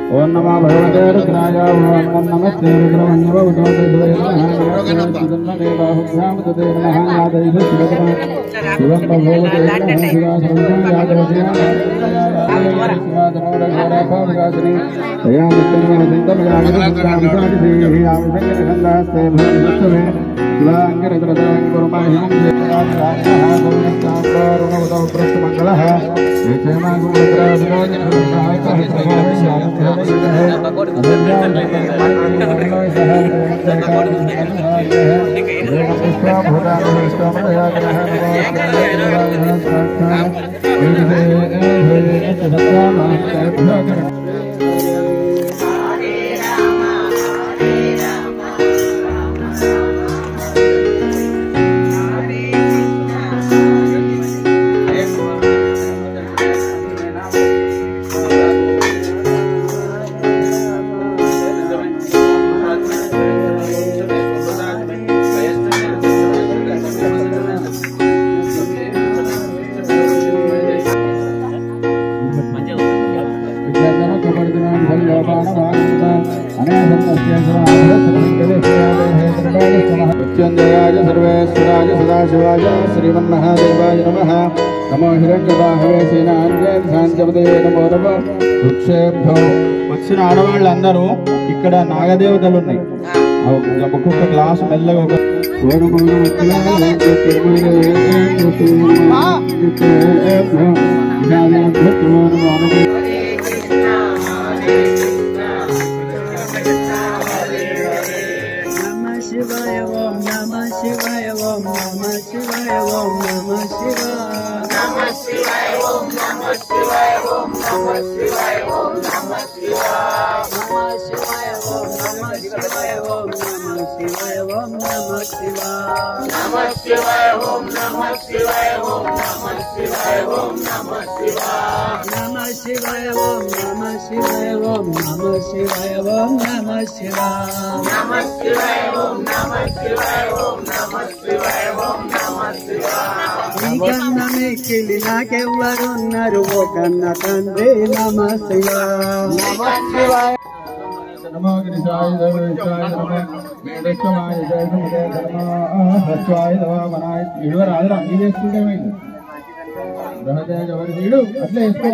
ओम नमः भगवते रुद्राय ओम नमस्ते रुद्रवन्यवुदोदेवाहुभ्यां तदे नमः यादैः शिवं भगवते शिवादनोरघोराभावगासिनी तयामित्तमसन्तमयामिषङ्गरसन्दास्ते भवत्सवे शिवाङ्गरद्रदाङ्गुरुमाहिमं देवादिराजः मृत्युंजयाय सर्वेश्वराय सदाशिवाय श्रीमन्महादेवाय नमः। नमो हिरण्यबाहवे सेनान्ये शांतपदे नमो नमः। వృక్షేభ్యో వచ్చిన ఆడవాళ్ళందరూ ఇక్కడ నాగదేవతలు ఉన్నాయి. ఒక్కొక్క గ్లాసు మెల్లగా ఒక నాకెవ్వరున్నారు ఓ కన్న తండ్రి నమ శివాయ नमो गिरिजाय देवताय नमः वेदक्षमाय जय नमः धर्माय नमः इडवर आदर अंगी చేసుకుంటే మైంది రహతే ఎవరి వీడు అట్లా చేసుకో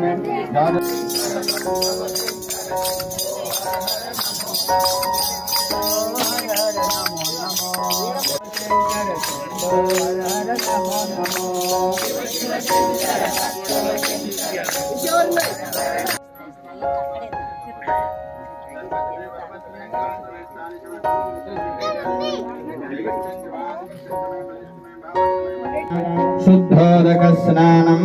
लक्ष्मी శుద్ధోదక స్నానం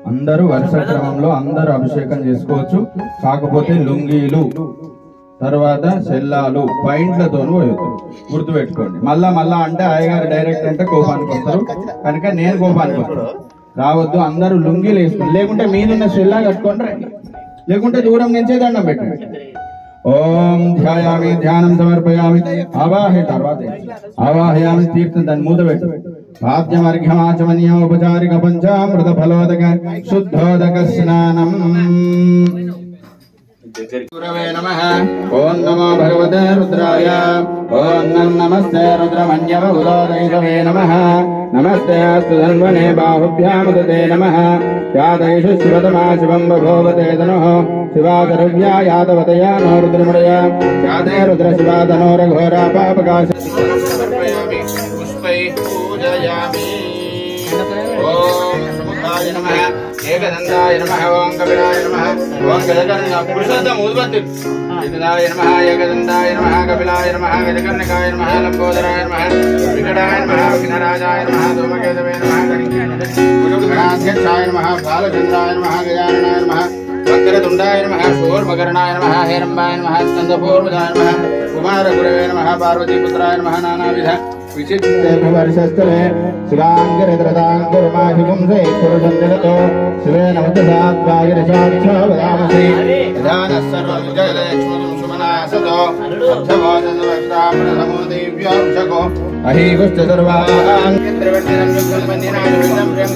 అందరూ వరుస క్రమంలో అందరూ అభిషేకం చేసుకోవచ్చు. కాకపోతే లుంగీలు తర్వాత సెల్లాలు పైంట్లతో పోయొద్దు, గుర్తు పెట్టుకోండి. మళ్ళా అంటే అయ్యగారు డైరెక్ట్ అంటే కోపానికి వస్తారు కనుక నేను కోపానికి వస్తాను రావద్దు. అందరూ లుంగీలు వేసుకోండి, లేకుంటే మీదున్న సెల్లా కట్టుకోండి రండి, లేకుంటే దూరం నుంచే దండం పెట్టండి. ఓం ధ్యాయామి ధ్యానం సమర్పయామి ఆవాహే తర్వాత ఆవాహయామి తీర్థం దాన్ని మూత పెట్టు. వాద్యమర్ఘ్యమాచమనీయ ఉపచారిక పంచామృత ఫలోదక శుద్ధోదక స్నానం. గురవే నమః. ఓం నమో భగవతే రుద్రాయ. ఓం నమస్తే రుద్రమన్యవ ఉదోదైతవే నమః. నమస్తే అస్తు ధన్వనే బాహుభ్యాముదతే నమః. యాదైషు శివతమా శివం బభోవతే తనుః. శివాదరువ్యా యాదవతయా నో రుద్రముడయ. యాదే రుద్ర శివాదనోరఘోరా పాపకాశ పుష్పై పూజయామి. ఓం సుముఖాయ నమః. ఏకదంతాయ నమః. ఓం కపిలాయ నమః. ఓం గజకర్ణ పురుషోత్తమ ఉద్భత్తి ఏకదాయ నమః. ఏకదంతాయ నమః. కపిలాయ నమః. గజకర్ణకాయ నమః. లంబోదరాయ నమః. వికటాయ నమః. విఘ్నరాజాయ నమః. ధూమకేతవే నమః. గణాధ్యక్షాయ నమః. బాలచంద్రాయ నమః. గజాననాయ నమః. వక్రతుండాయ నమః. శూర్పకర్ణాయ నమః. హేరంబాయ నమః. స్కందపూర్వజాయ నమః. కుమారగురవే నమః. పార్వతీపుత్రాయ నమః. నానావిధ విచిత్రస్థలే శివాంగరద్రతాంగురుమాభిగుంసే పురుషంజలతో శివేన వదసాత్వాగిరిశాక్షావదామసి యదానః సర్వం జగదేక్ష్మతుం సుమనాసతో అర్థవాదనవక్తామృతమూర్తివ్యాంశకో అహీగుశ్చ సర్వాన్ త్రివర్ణినం యుగ్మన్యనాయ విదంభ్యం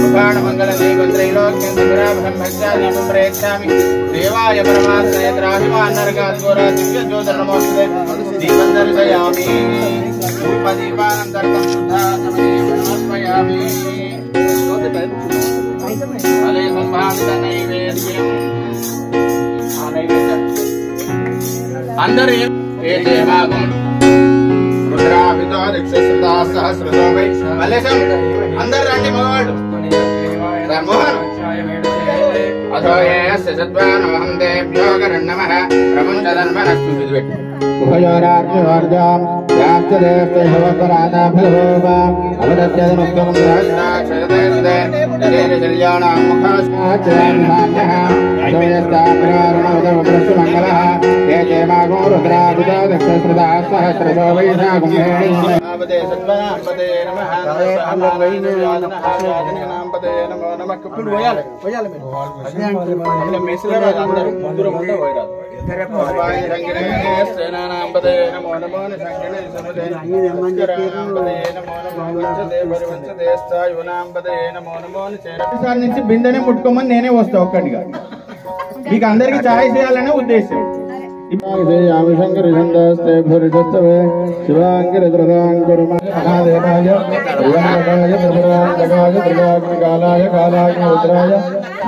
ఉపాణమంగళదైవత్రైలోక్యం దివరాభం భక్త్యాదీపం ప్రయచ్ఛామి. దేవాయ పరమాత్మనేత్రాభిమాన్నరగాద్గోరా దివ్యజ్యోతిర్నమోస్తుతే. దీపం దర్శయామి. దీపానంతర్గం శుద్ధాత్మయామి. ఫలే సంభావిత నైవేద్యం. అందరూ ఏదేవాగం రుద్రాభితో దీక్షశ్రుతా సహస్రతో వై మల్లేశం అందరు రండి మగవాళ్ళు మోహన్ అథో ఏస్య సద్వానోహం దేభ్యో గరన్నమః ప్రపంచధన్మనస్తు విద్వెట్ ఉభయోరాజ్ఞవర్జాం యాస్తదేస్తే భవపరాదా ఫలభోవా అవదత్యదనుక్తమం రాక్షసదే సుదే తదేన కళ్యాణాం ముఖాశ్చాచయాన్మాన్యః అథోయస్తాప్రారణోదమప్రస్సు మంగళః ఏతే మాగో రుద్రాభితో దక్షశ్రుతా సహస్రతో వైశాఖం నామదే సద్వాంపదే నమః నామదే నమో నమః. ఇప్పుడు పోయాలి మీరు అట్లా మెస్లో అందరూ ముందు ముందు పోయారు. నుంచి బిందెనే ముట్టుకోమని నేనే వస్తా ఒక్కటిగా. మీకు అందరికి ఛాయ్ చేయాలనే ఉద్దేశం. శంకర శివాంగిరద్రదాంగురుమహాదేవాయ కాలాయ కాలాగ్నిరుద్రాయ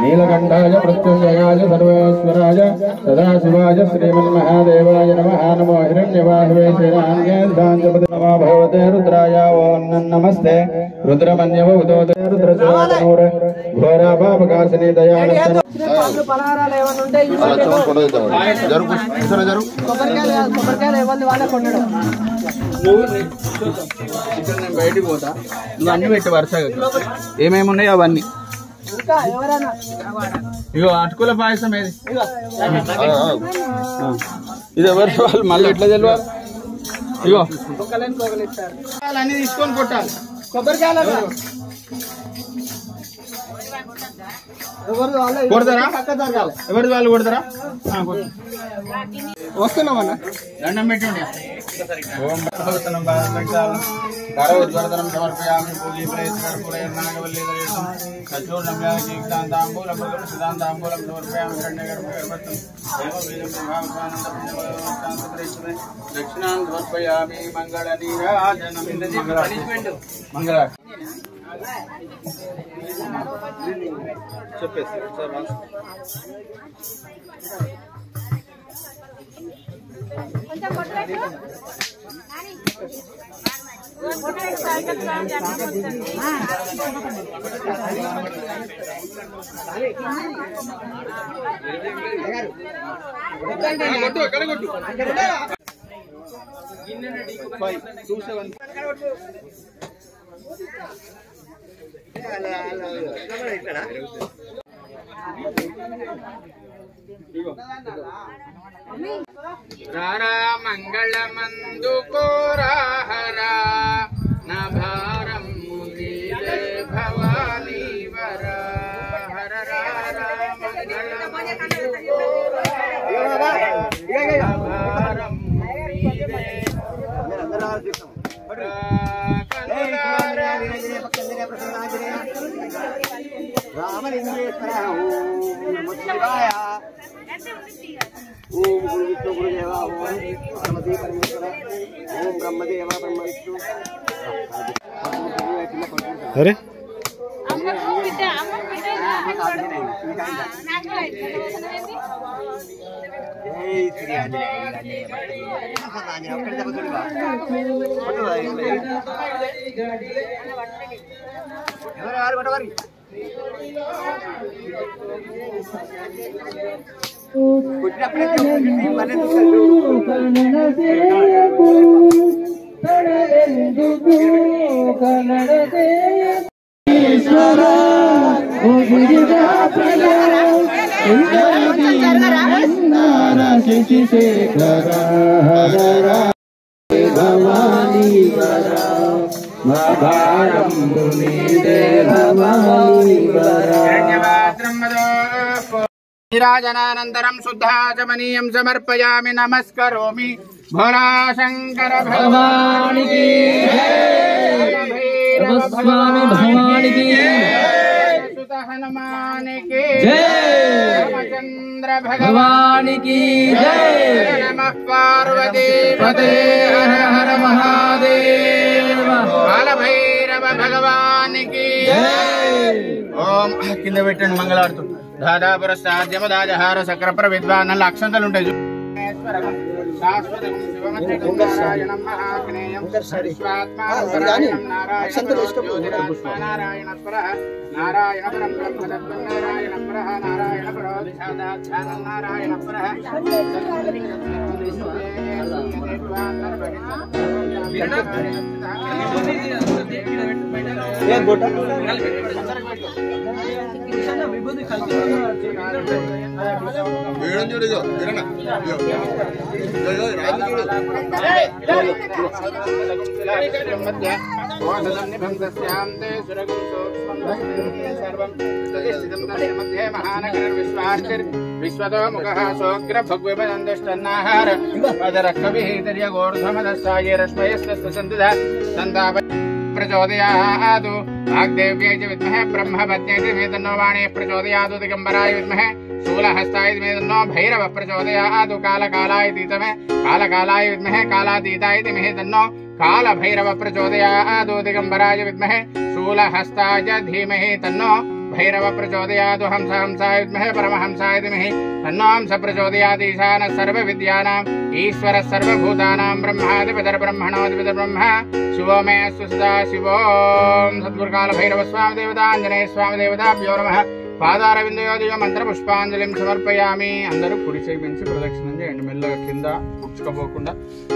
నీలకంఠాయ మృత్యుంజయాయ సర్వేశ్వరాయ సదాశివాయ శ్రీమన్మహాదేవాయ నమః. నమో హిరణ్యవాహవే శ్రీరాంగేంద్రాంజపతి నమో భగవతే రుద్రాయ. ఓం నమస్తే రుద్రమన్యవ ఉదోదయ రుద్రశివాతనూర ఘోరా పాపకాశిని దయాళ. నేను బయటికి పోతా, నువ్వు అన్ని పెట్టి వరుసగా ఏమేమి ఉన్నాయో అవన్నీ. ఇగో అటుకుల పాయసం ఏది ఇది ఎవరి వాళ్ళు మళ్ళీ ఎట్లా తెలియాలి? ఇగో అన్ని తీసుకొని కొట్టాలి. కొబ్బరికాయలు కొడతారా? ఎవరిది వాళ్ళు కొడతారా? వస్తున్నామన్నా దండం పెట్టండి. సమర్పయామి పూజీ దక్షిణాన్ని సమర్పయామి. మంగళ నీరాజనం మంగళ చెప్పేసి రారా మంగళమందుకో రాహరా నా భారం నీదే భవానీ వరా హర రారా మంగళమందుకో రాహరా భారం నీదే రామలింగేశ్వర ఓం గురు విష్ణు గురుదేవ ఓం పరమదే పరమేశ్వర ఓం బ్రహ్మదేవ బ్రహ్మ విష్ణు అరే భవానీ వరా భారం నీదే భవానీ వరా నీరాజనానంతరం శుద్ధాచమనీయం సమర్పయామి నమస్కరోమి భోలా శంకర భగవానికి స్వామి భగవానికి సుత హనుమానికి రామచంద్ర భగవానికి నమః పార్వతీ పతే హర హర మహాదేవ కాలభైరవ భగవానికి ఓం కింద పెట్టండి మంగళాడుతూ దాదాపుర సాధ్యమదాజహార సక్రప్ర విద్వాన్ అక్షంతలు ఉంటాయి శాశ్వతం శివమత్రికం మహాగ్నేయం సర్వాత్మానం నారాయణ పరః నారాయణ పరం బ్రహ్మతత్వం నారాయణ పరః నారాయణ పరో దిశాదాధ్యానం నారాయణ పరః విశ్వతో ముఖ సోగ్ర భగ్విపదందుష్టన్నాహార పదర కవిహితర్య గోర్ధమదస్సాయ రశ్మయస్తస్త సంతాప ప్రచోదయాదు వాగ్దేవ్యై చ విద్మహే బ్రహ్మపత్యై ధీమహి తన్నో వాణీ ప్రచోదయాదు దిగంబరాయ విద్మహే శూలహస్తాయ ధీమహి తన్నో భైరవ ప్రచోదయాదు కాలకాలాయ విద్మహే కాలాతీతాయ ధీమహి తన్నో కాలభైరవ ప్రచోదయాదు దిగంబరాయ విద్మహే శూలహస్తాయ ధీమహి తన్నో భైరవ ప్రచోదయాదు హంసాయ విద్మహే పరమహంసాయ ధీమహి తన్నో హంస ప్రచోదయాత్ ఈశానః సర్వవిద్యానాం ఈశ్వరः సర్వభూతానాం బ్రహ్మాధిపతిర్ బ్రహ్మణోధిపతిర్ బ్రహ్మ శివో మే అస్తు సదా శివోం సద్గురుకాల భైరవ స్వామి దేవత ఆంజనేయ స్వామి దేవతాభ్యో నమః పాదారవిందయోదిగా మంత్ర పుష్పాంజలిం సమర్పయామి. అందరూ కుడి చేయి పెంచి ప్రదక్షిణం చేయండి మెల్లగా కింద పుచ్చుకోపోకుండా.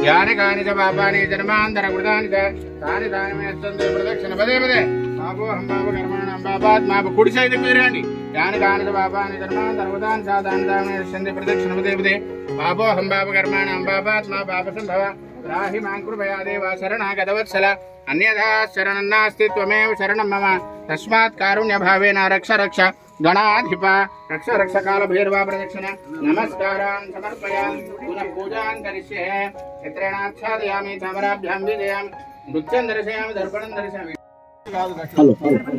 యాని కాని చ పాపాని జన్మాంతర కృతాని చ తాని తాని మేస్తంతే ప్రదక్షిణ పదే పదే పాపోహం పాప కర్మాణం పాపాత్ మాప కుడి చేయి దగ్గరండి. యాని కాని చ పాపాని జన్మాంతర కృతాని చ తాని తాని మేస్తంతే ప్రదక్షిణ పదే పదే పాపోహం పాప కర్మాణం పాపాత్ మా పాప సంభవ రాహి మాం కృపయా దేవ శరణాగతవత్సల అన్యథా శరణం నాస్తి త్వమేవ శరణం మమ తస్మాత్ కారుణ్య భావేన రక్ష రక్ష గణాధిప రక్ష రక్ష కాల భైరవ ప్రదక్షిణ నమస్కారాన్ సమర్పయామి. పునః పూజాన్ కరిష్యే చిత్రేణాచ్ఛాదయామి చామరాభ్యాం విజయామి నృత్యం దర్శయామి దర్పణం దర్శయామి.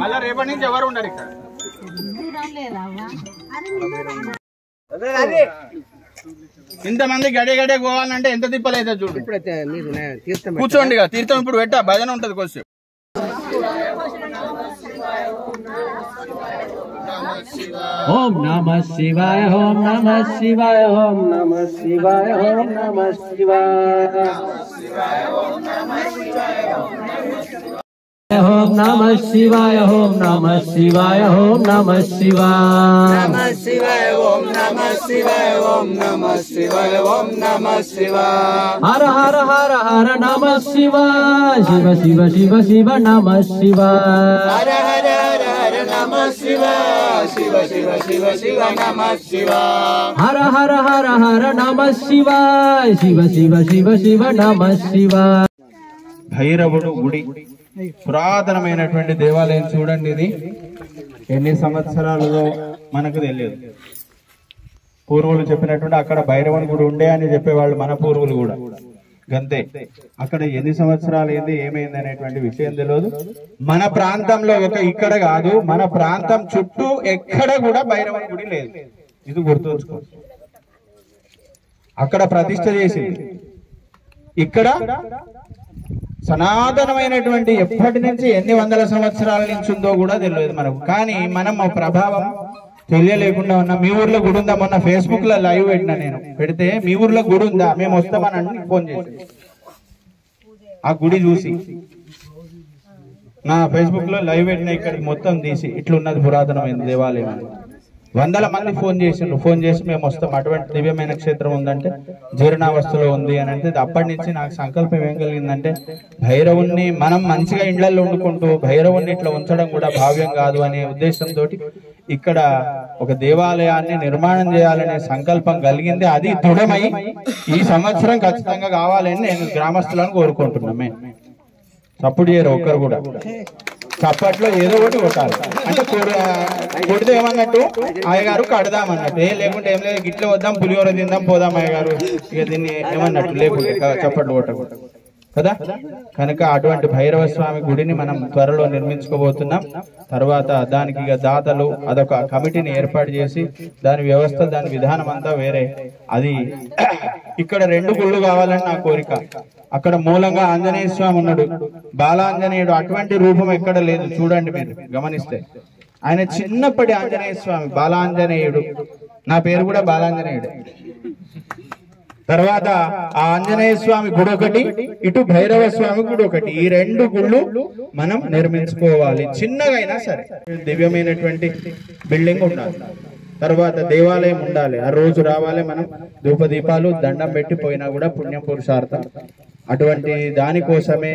మళ్ళా రేపటి నుంచి ఎవరు ఉండరు ఇక్కడ. ఇంతమంది గడే గడే పోవాలంటే ఎంత తిప్పలేదు చూడు. కూర్చోండి తీర్థం ఇప్పుడు పెట్టా భజన ఉంటది కొంచెం. ओम नमः शिवाय ओम नमः शिवाय ओम नमः शिवाय ओम नमः शिवाय ओम नमः शिवाय ओम नमः शिवाय ओम नमः शिवाय नमः शिवाय ओम नमः शिवाय ओम नमः शिवाय ओम नमः शिवाय हर हर हर हर नमः शिवाय शिव शिव शिव शिव नमः शिवाय हर हर हर हर नमः शिवाय शिव शिव शिव शिव नमः शिवाय हर हर हर हर नमः शिवाय शिव शिव शिव शिव नमः शिवाय భైరవుడు గుడి పురాతనమైనటువంటి దేవాలయం చూడండి. ఇది ఎన్ని సంవత్సరాలలో మనకు తెలియదు. పూర్వులు చెప్పినటువంటి అక్కడ భైరవుని గుడి ఉండే అని చెప్పేవాళ్ళు మన పూర్వులు కూడా. గంతే, అక్కడ ఎన్ని సంవత్సరాలు ఏంది ఏమైంది అనేటువంటి విషయం తెలియదు. మన ప్రాంతంలో ఇక్కడ కాదు, మన ప్రాంతం చుట్టూ ఎక్కడ కూడా భైరవుని గుడి లేదు. ఇది గుర్తుంచుకో. అక్కడ ప్రతిష్ఠ చేసింది, ఇక్కడ సనాతనమైనటువంటి ఎప్పటి నుంచి ఎన్ని వందల సంవత్సరాల నుంచి ఉందో కూడా తెలియదు మనకు. కానీ మనం ఆ ప్రభావం తెలియలేకుండా ఉన్నాం. మీ ఊర్లో గుడి ఉందా? మొన్న ఫేస్బుక్ లో లైవ్ పెట్టినా, నేను పెడితే మీ ఊర్లో గుడి ఉందా, మేము వస్తామని ఫోన్ చేసి ఆ గుడి చూసి నా ఫేస్బుక్ లో లైవ్ పెట్టిన ఇక్కడికి మొత్తం తీసి ఇట్లున్నది పురాతనమైన దేవాలయం అని. వందల మంది ఫోన్ చేసి మేము వస్తాం, అటువంటి దివ్యమైన క్షేత్రం ఉందంటే జీర్ణావస్థలో ఉంది అని అంటే, అప్పటి నుంచి నాకు సంకల్పం ఏం కలిగిందంటే భైరవుణ్ణి మనం మంచిగా ఇండ్లలో వండుకుంటూ భైరవుణ్ణి ఇట్లా ఉంచడం కూడా భావ్యం కాదు అనే ఉద్దేశంతో ఇక్కడ ఒక దేవాలయాన్ని నిర్మాణం చేయాలనే సంకల్పం కలిగింది. అది దృఢమై ఈ సంవత్సరం ఖచ్చితంగా కావాలని నేను గ్రామస్తులను కోరుకుంటున్నామే. తప్పుడు చేయరు ఒక్కరు కూడా. చప్పట్లో ఏదో ఒకటి కొట్టాలి. అంటే కొడితే ఏమన్నట్టు అయ్యగారు కడదామన్నట్టు, లేకుంటే ఏం లేదు గిట్ల వద్దాం పులిహోర తిందాం పోదాం అయ్యగారు, ఇక దీన్ని ఏమన్నట్టు లేకుంటే చప్పట్లు కొట్టకూడదు కదా. కనుక అటువంటి భైరవ స్వామి గుడిని మనం త్వరలో నిర్మించుకోబోతున్నాం. తర్వాత దానికి ఇక దాతలు అదొక కమిటీని ఏర్పాటు చేసి దాని వ్యవస్థ దాని విధానం అంతా వేరే. అది ఇక్కడ 2 గుళ్ళు కావాలని నా కోరిక. అక్కడ మూలంగా ఆంజనేయ స్వామి ఉన్నాడు, బాలాంజనేయుడు. అటువంటి రూపం ఎక్కడ లేదు. చూడండి మీరు గమనిస్తే, ఆయన చిన్నప్పటి ఆంజనేయ స్వామి బాలాంజనేయుడు. నా పేరు కూడా బాలాంజనేయుడు. తర్వాత ఆ ఆంజనేయ స్వామి గుడి ఒకటి, ఇటు భైరవ స్వామి గుడి ఒకటి. ఈ 2 గుళ్ళు మనం నిర్మించుకోవాలి. చిన్నగా అయినా సరే దివ్యమైనటువంటి బిల్డింగ్ ఉండాలి, తర్వాత దేవాలయం ఉండాలి. ఆ రోజు రావాలి, మనం ధూపదీపాలు దండం పెట్టి పోయినా కూడా పుణ్యం పురుషార్థం. అటువంటి దానికోసమే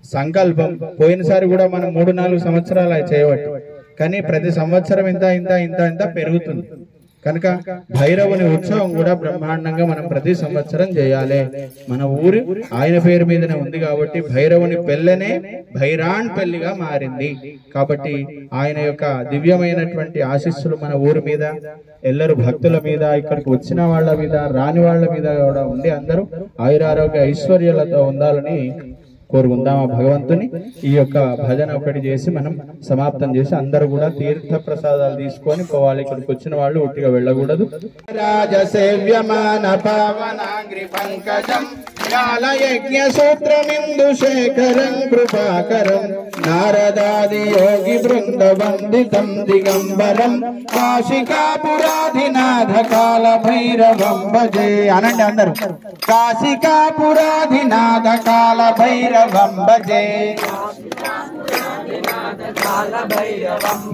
సంకల్పం. పోయినసారి కూడా మనం 3-4 సంవత్సరాలు చేయవచ్చు, కానీ ప్రతి సంవత్సరం ఇంత ఇంత ఇంత ఇంత పెరుగుతుంది. కనుక భైరవుని ఉత్సవం కూడా బ్రహ్మాండంగా మనం ప్రతి సంవత్సరం చేయాలి. మన ఊరు ఆయన పేరు మీదనే ఉంది కాబట్టి భైరవుని పెళ్ళనే భైరాన్ పెళ్లిగా మారింది. కాబట్టి ఆయన యొక్క దివ్యమైనటువంటి ఆశీస్సులు మన ఊరి మీద, ఎల్లరు భక్తుల మీద, ఇక్కడికి వచ్చిన వాళ్ళ మీద, రాని వాళ్ళ మీద కూడా ఉండి అందరూ ఆయురారోగ్య ఐశ్వర్యాలతో ఉండాలని కోరుకుందాం ఆ భగవంతుని. ఈ యొక్క భజన ఒకటి చేసి మనం సమాప్తం చేసి అందరూ కూడా తీర్థ ప్రసాదాలు తీసుకొని పోవాలి. ఇక్కడికి వచ్చిన వాళ్ళు ఉట్టిగా వెళ్ళకూడదు. రాజసేవ్యమాన పావనాగ్రి పంకజం జ్ఞానయజ్ఞ సూత్రమిందు శేఖరం కృపాకరం నారదాది యోగి బృంద వందితం దిగంబరం కాశికాపురాధినాథ కాల భైరవం భజే. అనండి అందరూ, కాశికాపురాధినాథ కాల భైరవం భజే.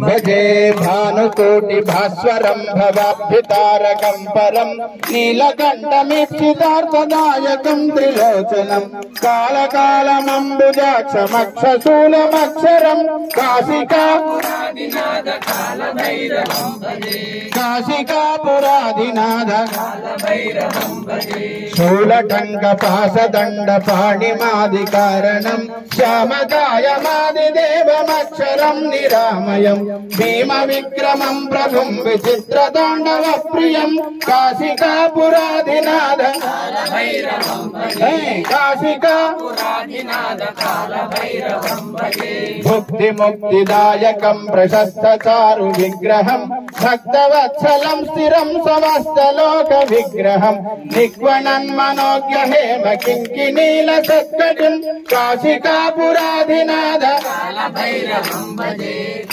భజే భానుకోటి భాస్వరం భవాభ్యుతారకం పరం నీలకంఠమీప్సితార్థదాయకం త్రిలోచనం కాళకాళమంబుజాక్షమక్షశూలమక్షరం కాశికాపురాధినాథ కాల భైరవం భజే. కాశికాపురాధినాథ కాల భైరవం భజే. శూలటంక పాశదండ పాణిమాది కారణం శ్యామకాయమాది దేవమక్షరం నిరామయం భీమ విక్రమం ప్రభుం విచిత్రతాండవ ప్రియం కాశికాపురాధినాథ కాల భైరవం భజే. కాశికాపురాధినాథ కాల భైరవం భజే. భుక్తి ముక్తిదాయకం ప్రశస్త చారు విగ్రహం భక్తవత్సలం స్థిరం సమస్తలోక విగ్రహం నిక్వణన్మనోజ్ఞ హేమ కింకినీల సత్కటిం కాశికాపురాధినాథ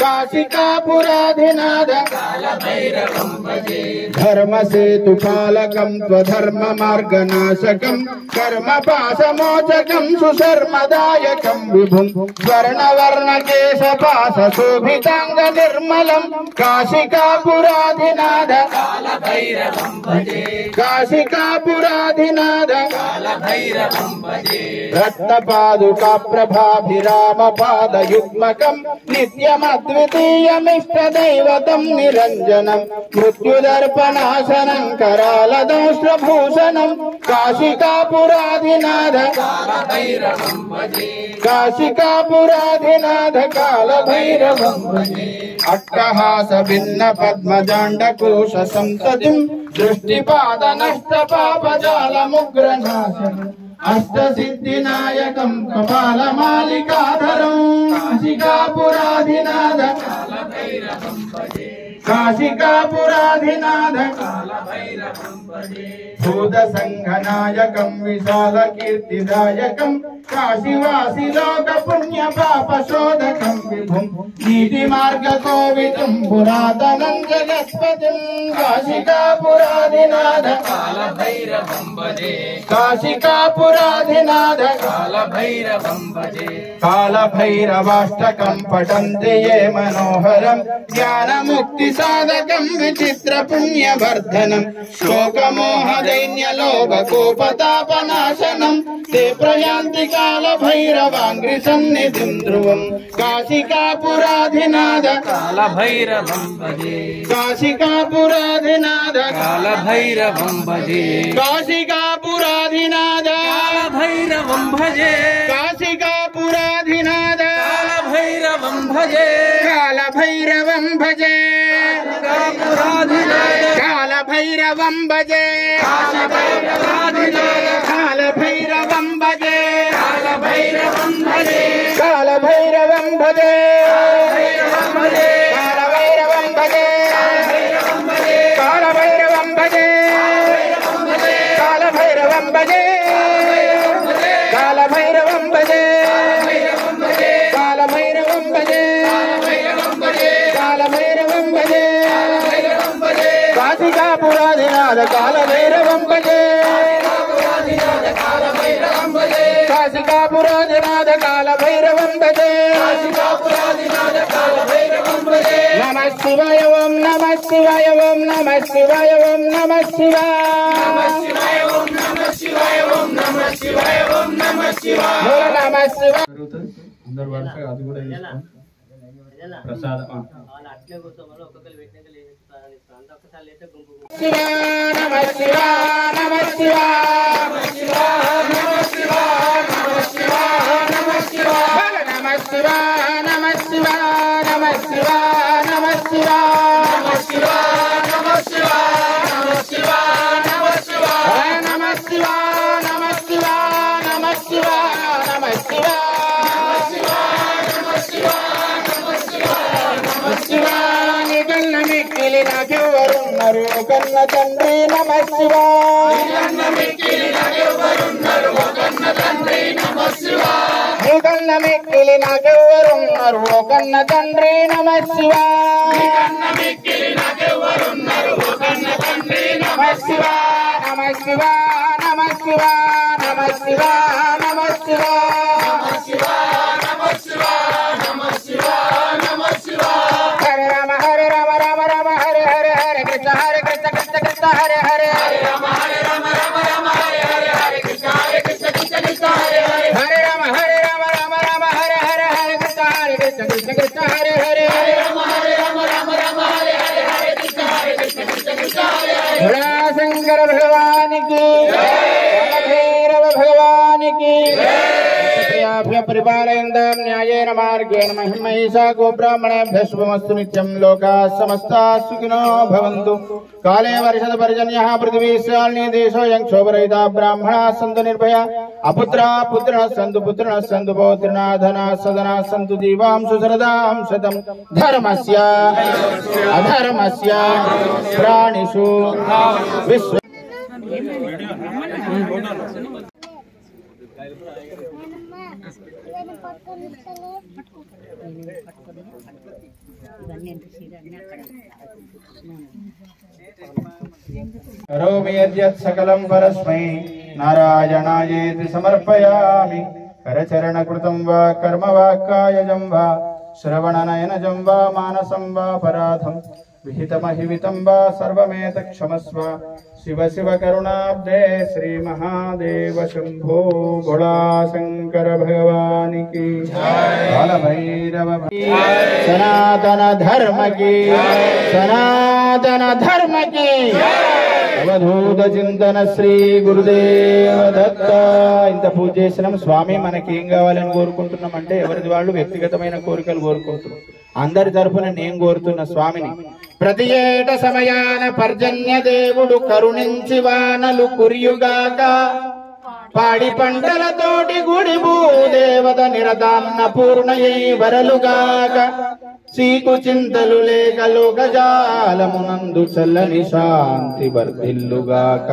కాశికాపురాధినాథ ధర్మసేతుపాలకం త్వధర్మ మార్గనాశకం కర్మపాశమోచకం సుశర్మదాయకం విభుం స్వర్ణవర్ణకేశపాశ శోభితాంగ నిర్మలం కాశికాపురాధినాథ కాశికాపురాధినాథ రత్నపాదుకా ప్రభాభిరామ పాదయుగ్మకం నిత్యమద్వితీయమిష్టదైవతం నిరంజనం మృత్యుదర్పనాశనం करालदंष्ट्रभूषणं काशिकापुराधिनाथ काशिकापुराधिनाथ कालभैरवं भजे अट्टहास भिन्न पद्मजाण्डकोश संततिं दृष्टिपाद नष्ट पापजालमुग्रनाशनम् अष्टसिद्धिनायकं कपालमालिकाधरं काशिकापुराधिनाथ कालभैरवं भजे काशिकापुराधिनाथ कालभैरवं भजे भूतसंघनायकं विशालकीर्तिदायकं काशीवासी लोक पुण्य पाप शोधकं विभुं नीतिमार्गकोविदं पुरातनं जगत्पतिं काशिकापुराधिनाथ कालभैरवं भजे काशिकापुराधिनाथ कालभैरवं भजे कालभैरवाष्टकं पठन्ति ये मनोहरं ज्ञानमुक्तिसाधकं विचित्रपुण्यवर्धनं शोकमोहदैन्यलोभकोपतापनाशनं ते प्रयान्ति कालभैरवाङ्घ्रिसन्निधिं ध्रुवं काशिकापुराधिनाथ कालभैरवं भजे काशिकापुराधिनाथ कालभैरवं भजे काशिकापुराधिनाथ कालभैरवं भजे काशिकापुराधिनाथ कालभैरवं भजे कालभैरवं भजे कालभैरवं भजे कालभैरवं भजे कालभैरवं भजे कालभैरवं भजे कालभैरवं भजे कालभैरवं भजे कालभैरवं भजे कालभैरवं भजे कालभैरवं भजे कालभैरवं भजे काशिकापुराधिनाथ कालभैरवं भजे काशिकापुराधिनाथ कालभैरवं भजे नमः शिवाय ओम नमः शिवाय ओम नमः शिवाय ओम नमः शिवाय ओम नमः शिवाय ओम नमः शिवाय ओम नमः शिवाय नमः शिवाय अंदर वरसगा అది కూడా प्रसाद అట్లే కూర్చోమని ఒక్కొక్కరు పెట్టినాక లేస్తాను అంత ఒక్కసారి లేస్తే గుంపు నమః శివాయ నమః శివాయ నమః శివాయ నమః శివాయ నమః శివాయ నమః శివాయ నమః శివాయ నమః శివాయ నమః శివాయ నమః శివాయ నమః శివాయ నమః శివాయ నమః శివాయ నమః శివాయ నమః శివాయ నమః శివాయ నాకెవరున్నారు కన్న తండ్రి నమః శివాయ కన్న మిక్కిలి నాకెవరున్నారు కన్న తండ్రి నమః శివాయ కన్న మిక్కిలి నాకెవరున్నారు కన్న తండ్రి నమః శివాయ కన్న మిక్కిలి నాకెవరున్నారు కన్న తండ్రి నమః శివాయ నమః శివాయ నమః శివాయ నమః శివాయ నమః శివాయ నమః శివాయ నమః శివాయ నమః శివాయ హరే రామ హరే రామ రామ రామ హరే హరే హరే కృష్ణ కృష్ణ కృష్ణ హరే హరే హరే రామ రామ రామ హరే హరే హరే కృష్ణ కృష్ణ కృష్ణ హరే హరే హరే రామ రామ రామ హరే హరే హరే కృష్ణ కృష్ణ హరే హరే హరే రామ రామ హరే హరే హరే కృష్ణ కృష్ణ హరే హరే భోళా శంకర భగవాన్ की जय भैरव भगवान की जय परिपालयन्तां न्यायेन मार्गेण महिमैषा गोब्राह्मणेभ्यः शुभमस्तु नित्यं लोकाः समस्ताः सुखिनो भवन्तु काले वर्षद पर्जन्यः पृथिवी शालिनी देशोऽयं क्षोभरहिता ब्राह्मणाः सन्तु निर्भया अपुत्राः पुत्रिणः सन्तु पुत्रिणः सन्तु पौत्रिणः धनाः सदनाः सन्तु जीवांशु शरदां शतं धर्मस्य अधर्मस्य प्राणिषु विश्व करोमि यद्यत् सकलं परस्मै नारायणायेति समर्पयामि करचरणकृतं वा कर्म वा कायजं वा श्रवणनयनजं वा मानसं वा पराधं विहितमहिमितं वा सर्वमेतत्क्षमस्व शिव शिव करुणाब्धे श्री महादेव शंभो भोला शंकर भगवान की काल भैरव सनातन धर्म की सनातन धर्म की అవధూత చింతన శ్రీ గురుదేవ దత్త. ఇంత పూజ చేసినాం. స్వామి మనకి ఏం కావాలని కోరుకుంటున్నాం అంటే ఎవరిది వాళ్ళు వ్యక్తిగతమైన కోరికలు కోరుకుంటున్నాం. అందరి తరఫున నేను కోరుతున్న స్వామిని ప్రతి ఏట సమయాన పర్జన్య దేవుడు కరుణించి వానలు కురియుగాక పాడి పంటలతోటి గుడి భూదేవత నిరతాన్న పూర్ణయై వరలుగాక సీకు చింతలు లేక లోకజాలమునందు చల్లని శాంతి వర్ధిల్లుగాక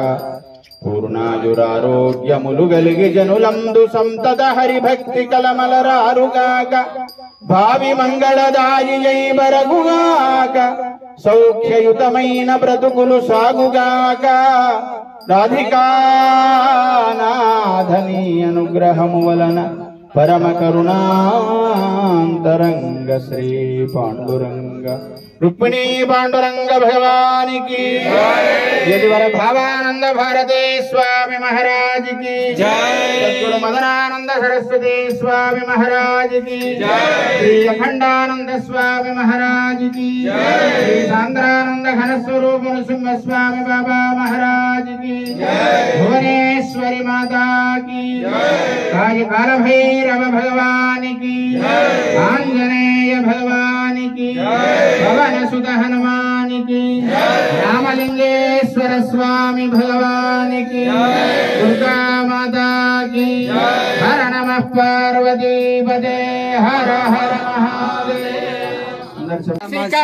పూర్ణాయురారోగ్యములు గలిగి జనులందు సంతత హరిభక్తి కలమలరారుగాక భావి మంగళదాయి బరగుగాక సౌఖ్యయుతమైన బ్రతుకులు సాగుగాక రాధికానాథని అనుగ్రహము వలన పరమ కరుణాంతరంగ శ్రీ పాండురంగ रुक्मिणी पांडुरंग भगवान की यदिवर भावानंद भारती स्वामी महाराज की सद्गुरु मदनानंद सरस्वती स्वामी महाराज की श्री अखंडानंद स्वामी महाराज की श्री सांद्रानंद घन स्वरूप नृसिंह स्वामी बाबा महाराज की भुवनेश्वरी माता की काल भैरव भगवान की आंजनेय भगवान की सुत हनुमान की रामलिंगेश्वर स्वामी भगवान की दुर्गा माता की हर नमः पार्वती पदे हर हर महादेव.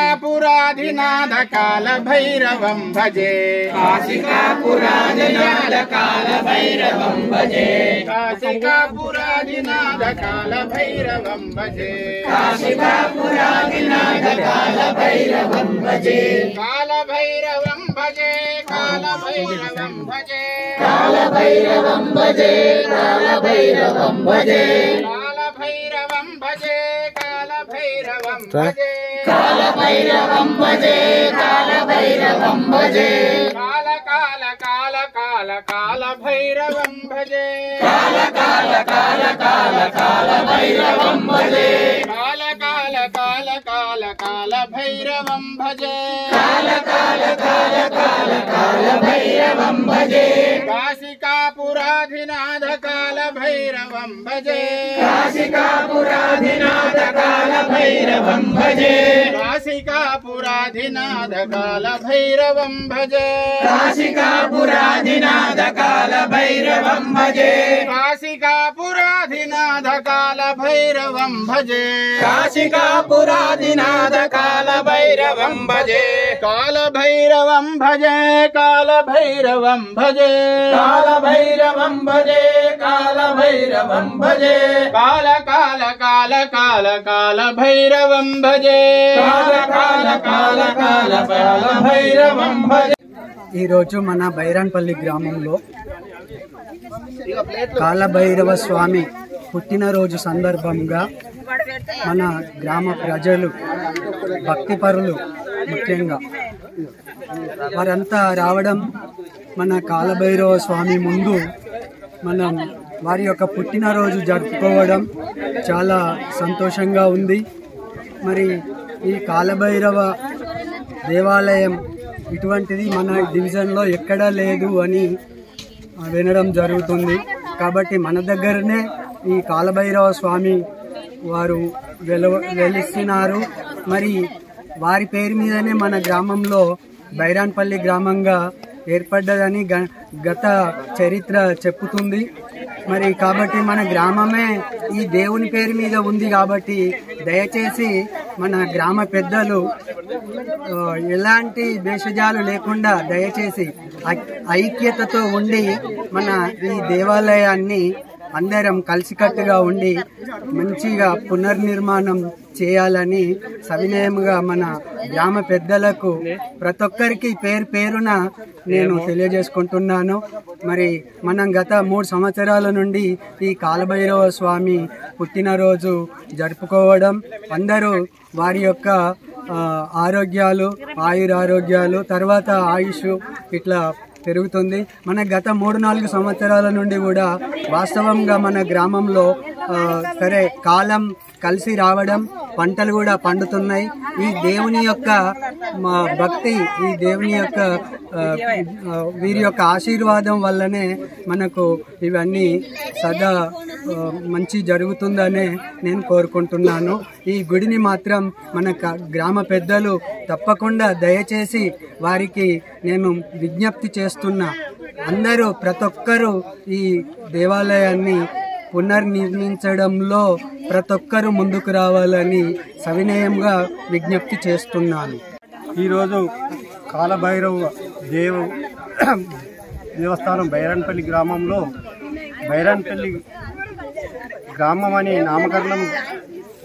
काशिकापुराधिनाथ काल भैरवं भजे काशिकापुराधिनाथ काल भैरवं भजे काशिकापुराधिनाथ काल भैरवं भजे काशिकापुराधिनाथ काल भैरवं भजे काल भैरवं भजे काल भैरवं भजे काल भैरवं भजे काल भैरवं भजे काल भैरवं भजे काल भैरवं भजे काल भैरवं भजे काल भैरवं भजे काल काल काल काल काल भैरवं भजे काल काल काल काल काल भैरवं भजे काल काल काल काल काल भैरवं भजे काल काल काल काल काल भैरवं भजे काशिकापुराधिनाथ काल भैरवं भजे काशिकापुराधिनाथ काल भैरवं भजे काशिकापुराधिनाथ काल भैरवं भजे काशिकापुराधिनाथ काल भैरवं भजे काशिकापुराधिनाथ काल भैरवं भजे काशिकापुराधिनाथ काल भैरवं भजे काल भैरवं भजे काल भैरवं भजे काल भैरवं भजे काल भैरवं भजे काल काल काल काल काल भैरवं भजे काल काल काल काल काल भैरवं भजे. ఈ రోజు మన బైరాన్పల్లి గ్రామంలో కాలభైరవ స్వామి పుట్టినరోజు సందర్భంగా మన గ్రామ ప్రజలు భక్తిపరులు ముఖ్యంగా వారంతా రావడం మన కాలభైరవ స్వామి ముందు మనం వారి యొక్క పుట్టినరోజు జరుపుకోవడం చాలా సంతోషంగా ఉంది. మరి ఈ కాలభైరవ దేవాలయం ఇటువంటిది మన డివిజన్లో ఎక్కడా లేదు అని వినడం జరుగుతుంది. కాబట్టి మన దగ్గరనే ఈ కాలభైరవ స్వామి వారు వెలిస్తున్నారు. మరి వారి పేరు మీదనే మన గ్రామంలో బైరాన్పల్లి గ్రామంగా ఏర్పడ్డదని గత చరిత్ర చెప్పుతుంది. మరి కాబట్టి మన గ్రామమే ఈ దేవుని పేరు మీద ఉంది కాబట్టి దయచేసి మన గ్రామ పెద్దలు ఎలాంటి భేషజాలు లేకుండా దయచేసి ఐక్యతతో ఉండి మన ఈ దేవాలయాన్ని అందరం కలిసికట్టుగా ఉండి మంచిగా పునర్నిర్మాణం చేయాలని సవినయముగా మన గ్రామ పెద్దలకు ప్రతి ఒక్కరికి పేరు పేరున నేను తెలియజేసుకుంటున్నాను. మరి మనం గత 3 సంవత్సరాల నుండి ఈ కాలభైరవ స్వామి పుట్టినరోజు జరుపుకోవడం, అందరూ వారి యొక్క ఆరోగ్యాలు, ఆయురారోగ్యాలు, తర్వాత ఆయుష్ ఇట్లా పెరుగుతుంది. మన గత 3-4 సంవత్సరాల నుండి కూడా వాస్తవంగా మన గ్రామంలో సరే కాలం కలిసి రావడం, పంటలు కూడా పండుతున్నాయి. ఈ దేవుని యొక్క భక్తి, ఈ దేవుని యొక్క వీరి యొక్క ఆశీర్వాదం వల్లనే మనకు ఇవన్నీ సదా మంచి జరుగుతుందనే నేను కోరుకుంటున్నాను. ఈ గుడిని మాత్రం మన గ్రామ పెద్దలు తప్పకుండా దయచేసి వారికి నేను విజ్ఞప్తి చేస్తున్నా, అందరూ ప్రతి ఒక్కరూ ఈ దేవాలయాన్ని పునర్నిర్మించడంలో ప్రతి ఒక్కరూ ముందుకు రావాలని సవినయంగా విజ్ఞప్తి చేస్తున్నాను. ఈరోజు కాలభైరవ దేవస్థానం బైరాన్పల్లి గ్రామంలో బైరాన్పల్లి గ్రామం అని నామకరణం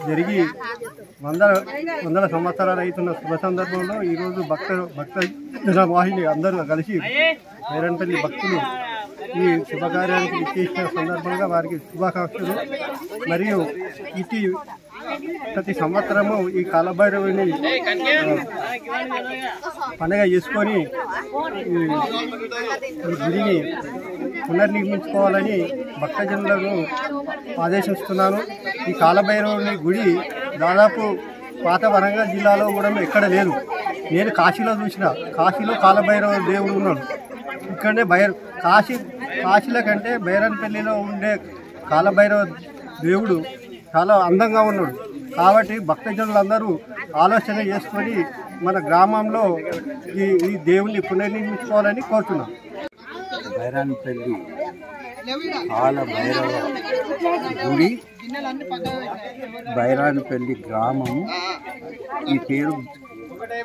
జరిగి వందల సంవత్సరాలు అవుతున్న శుభ సందర్భంలో ఈరోజు భక్త జనవాహిని అందరూ కలిసి బైరాన్పల్లి భక్తులు ఈ శుభకార్యానికి ఇచ్చేసిన సందర్భంగా వారికి శుభాకాంక్షలు. మరియు ప్రతి సంవత్సరము ఈ కాలభైరవుని పండుగ చేసుకొని ఈ గుడిని పునర్నిర్మించుకోవాలని భక్తజనులను ఆదేశిస్తున్నాను. ఈ కాలభైరవుని గుడి దాదాపు పాత వరంగల్ జిల్లాలో కూడా ఎక్కడ లేదు. నేను కాశీలో చూసిన, కాశీలో కాలభైరవ దేవుడు ఉన్నాడు. ఇక్కడనే కాశీల కంటే బైరాన్పల్లిలో ఉండే కాలభైరవ దేవుడు చాలా అందంగా ఉన్నాడు. కాబట్టి భక్తజనులందరూ ఆలోచన చేసుకొని మన గ్రామంలో ఈ దేవుని పునర్నిర్మించుకోవాలని కోరుతున్నాం. బైరాన్పల్లి కాలభైరవ గుడి బైరాన్పల్లి గ్రామము, ఈ పేరు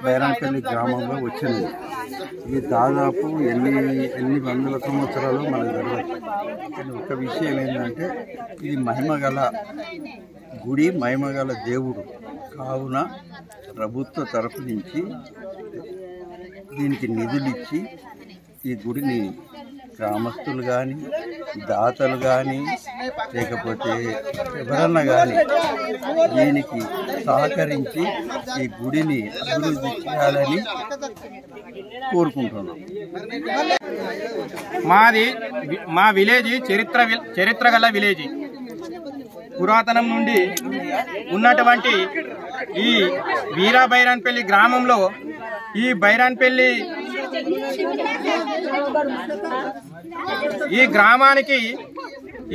బైరాన్పల్లి గ్రామంలో వచ్చింది. ఇది దాదాపు ఎన్ని వందల సంవత్సరాలు మనకు తెలియదు. కానీ ఒక విషయం ఏంటంటే ఇది మహిమగల గుడి, మహిమగల దేవుడు కావున ప్రభుత్వ తరఫు నుంచి దీనికి నిధులు ఇచ్చి ఈ గుడిని గ్రామస్తులు కానీ, దాతలు కానీ, లేకపోతే ఎవరన్నా కానీ దీనికి సహకరించి ఈ గుడిని అభివృద్ధి చేయాలని కోరుకుంటున్నాం. మా విలేజ్ చరిత్ర గల విలేజ్. పురాతనం నుండి ఉన్నటువంటి ఈ వీరా బైరాన్పల్లి గ్రామంలో ఈ గ్రామానికి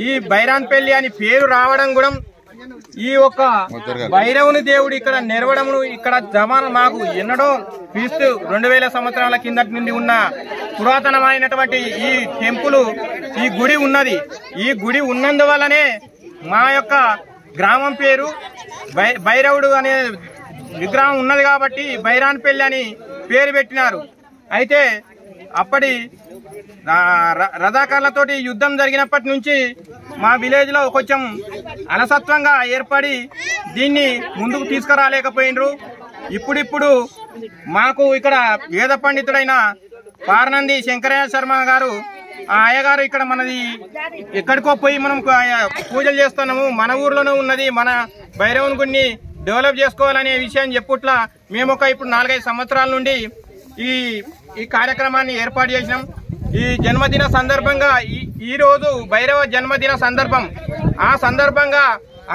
ఈ బైరాన్పల్లి అని పేరు రావడం కూడా ఈ ఒక్క భైరవుని దేవుడు ఇక్కడ నెరవడమును, ఇక్కడ జమాన మాకు ఎన్నడో క్రీస్తు 2000 సంవత్సరాల కిందటి నుండి ఉన్న పురాతనమైనటువంటి ఈ టెంపుల్, ఈ గుడి ఉన్నది. ఈ గుడి ఉన్నందువల్లనే మా యొక్క గ్రామం పేరు భైరవుడు అనే విగ్రహం ఉన్నది కాబట్టి బైరాన్పల్లి అని పేరు పెట్టినారు. అయితే అప్పటి రథాకారులతోటి యుద్ధం జరిగినప్పటి నుంచి మా విలేజ్ లో కొంచెం అలసత్వంగా ఏర్పడి దీన్ని ముందుకు తీసుకురాలేకపోయినరు. ఇప్పుడిప్పుడు మాకు ఇక్కడ వేద పండితుడైన పార్నంది శంకరయ్య శర్మ గారు, ఆ అయ్యగారు ఇక్కడ మనది ఎక్కడికో పోయి మనం పూజలు చేస్తున్నాము, మన ఊర్లోనే ఉన్నది, మన భైరవుని గుడిని డెవలప్ చేసుకోవాలనే విషయం చెప్పుట్లా మేము ఇప్పుడు 4-5 సంవత్సరాల నుండి ఈ కార్యక్రమాన్ని ఏర్పాటు చేసినాం. ఈ జన్మదిన సందర్భంగా ఈ రోజు భైరవ జన్మదిన సందర్భం. ఆ సందర్భంగా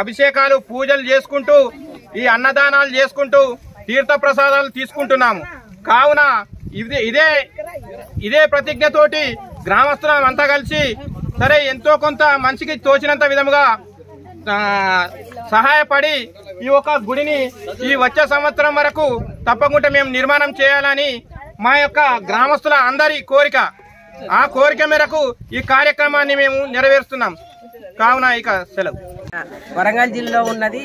అభిషేకాలు, పూజలు చేసుకుంటూ, ఈ అన్నదానాలు చేసుకుంటూ తీర్థ ప్రసాదాలు తీసుకుంటున్నాము. కావున ఇదే ప్రతిజ్ఞతోటి గ్రామస్తులం అంతా కలిసి సరే ఎంతో కొంత మనిషికి తోచినంత విధముగా సహాయపడి ఈ ఒక గుడిని ఈ వచ్చే సంవత్సరం వరకు తప్పకుండా మేము నిర్మాణం చేయాలని మా యొక్క గ్రామస్తుల అందరి కోరిక. ఆ కోరిక మేరకు ఈ కార్యక్రమాన్ని మేము నెరవేరుస్తున్నాం. కావున ఇక సెలవు. వరంగల్ జిల్లాలో ఉన్నది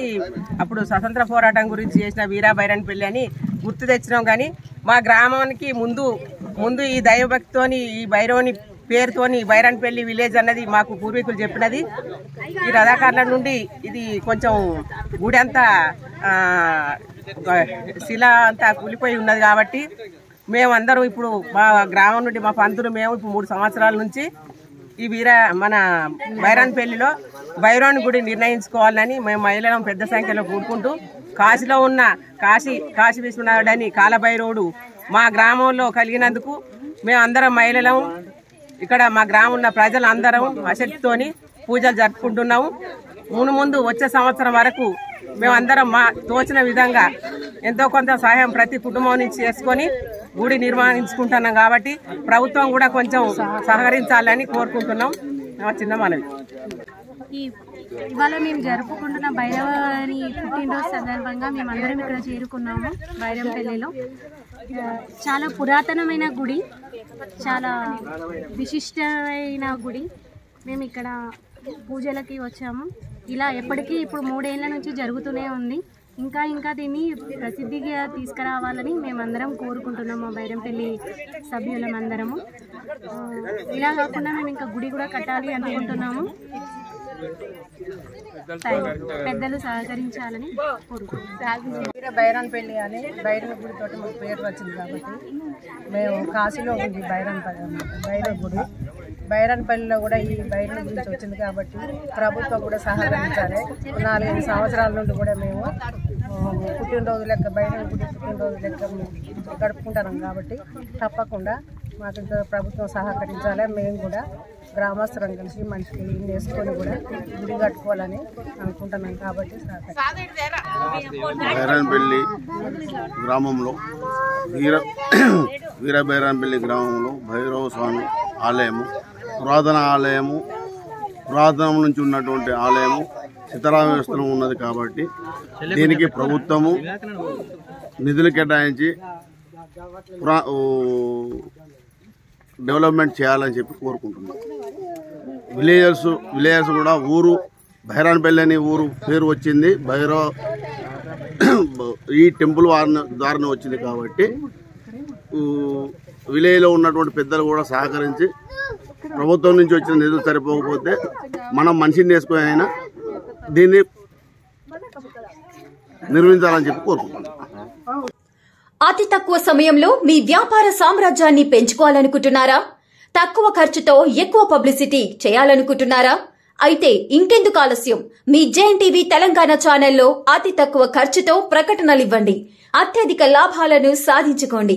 అప్పుడు స్వతంత్ర పోరాటం గురించి చేసిన వీరా బైరాన్పల్లి అని గుర్తు తెచ్చినాం. కానీ మా గ్రామానికి ముందు ఈ దైవభక్తితోని ఈ భైరవుని పేరుతోని బైరాన్పల్లి విలేజ్ అన్నది మాకు పూర్వీకులు చెప్పినది. ఈ రథాకారుల నుండి ఇది కొంచెం గుడి అంతా శిల అంతా కూలిపోయి ఉన్నది కాబట్టి మేమందరం ఇప్పుడు మా గ్రామం నుండి మా పంతులు మేము ఇప్పుడు 3 సంవత్సరాల నుంచి ఈ మన బైరాన్పల్లిలో భైరవుని గుడి నిర్ణయించుకోవాలని మేము మహిళలను పెద్ద సంఖ్యలో కూడుకుంటూ కాశీలో ఉన్న కాశీ విశ్వనాథుడని కాలభైరవుడు మా గ్రామంలో కలిగినందుకు మేమందరం మహిళలం ఇక్కడ మా గ్రామం ఉన్న ప్రజలందరం ఆసక్తితోని పూజలు జరుపుకుంటున్నాము. ముందు వచ్చే సంవత్సరం వరకు మేమందరం మా తోచిన విధంగా ఎంతో కొంత సహాయం ప్రతి కుటుంబం నుంచి చేసుకొని గుడి నిర్మాణించుకుంటున్నాం. కాబట్టి ప్రభుత్వం కూడా కొంచెం సహకరించాలని కోరుకుంటున్నాం. చిన్న మనవి. ఇవాళ మేము జరుపుకుంటున్న భైరవని పుట్టినరోజు సందర్భంగా మేమందరం ఇక్కడ చేరుకున్నాము. బైరంపల్లిలో చాలా పురాతనమైన గుడి, చాలా విశిష్టమైన గుడి. మేము ఇక్కడ పూజలకి వచ్చాము. ఇలా ఎప్పటికీ ఇప్పుడు 3 ఏళ్ల నుంచి జరుగుతూనే ఉంది. ఇంకా దీన్ని ప్రసిద్ధిగా తీసుకురావాలని మేమందరం కోరుకుంటున్నాము. బైరంపల్లి సభ్యులమందరము ఇలా కాకుండా మేము ఇంకా గుడి కూడా కట్టాలి అనుకుంటున్నాము. పెద్దలు సహకరించాలని కోరుకుంటున్నాము. బైరాన్పల్లి అని భైరవ గుడితో మాకు పేరు వచ్చింది కాబట్టి మేము కాశీలో ఉంది భైరవ గుడి. బైరాన్పల్లిలో కూడా ఈ భైరవ గురించి వచ్చింది కాబట్టి ప్రభుత్వం కూడా సహకరించాలి. 4-5 సంవత్సరాల నుండి కూడా మేము పుట్టినరోజు లెక్క భైరవ గుడి పుట్టినరోజు లెక్క గడుపుకుంటున్నాం. కాబట్టి తప్పకుండా మాకు ప్రభుత్వం సహకరించాలి. మేము కూడా గ్రామస్తులం కలిసి మనిషికి వేసుకొని కూడా గుడి కట్టుకోవాలని అనుకుంటున్నాం. కాబట్టి బైరాన్పల్లి గ్రామంలో వీర బైరాన్పల్లి గ్రామంలో భైరవ స్వామి ఆలయము పురాతనం నుంచి ఉన్నటువంటి ఆలయము సీతారామ వ్యవస్థలో ఉన్నది. కాబట్టి దీనికి ప్రభుత్వము నిధులు కేటాయించి డెవలప్మెంట్ చేయాలని చెప్పి కోరుకుంటున్నాం. విలేజర్స్ కూడా ఊరు బైరాన్పల్లి అని ఊరు పేరు వచ్చింది ఈ టెంపుల్ ద్వారానే వచ్చింది. కాబట్టి విలేజ్లో ఉన్నటువంటి పెద్దలు కూడా సహకరించి ప్రభుత్వం నుంచి వచ్చిన నిధులు సరిపోకపోతే మనం మనిషిని వేసుకుని అయినా దీన్ని నిర్మించాలని చెప్పి కోరుకుంటున్నాం. అతి తక్కువ సమయంలో మీ వ్యాపార సామ్రాజ్యాన్ని పెంచుకోవాలనుకుంటున్నారా? తక్కువ ఖర్చుతో ఎక్కువ పబ్లిసిటీ చేయాలనుకుంటున్నారా? అయితే ఇంకెందుకు ఆలస్యం? మీ జేఎన్టీవీ తెలంగాణ ఛానల్లో అతి తక్కువ ఖర్చుతో ప్రకటనలివ్వండి. అత్యధిక లాభాలను సాధించుకోండి.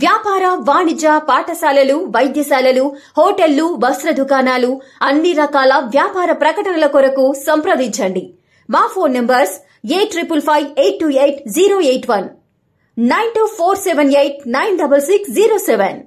వ్యాపార, వాణిజ్య, పాఠశాలలు, వైద్యశాలలు, హోటళ్లు, వస్త్ర దుకాణాలు, అన్ని రకాల వ్యాపార ప్రకటనల కొరకు సంప్రదించండి. మా ఫోన్ నంబర్స్ 8558288081 9247896607.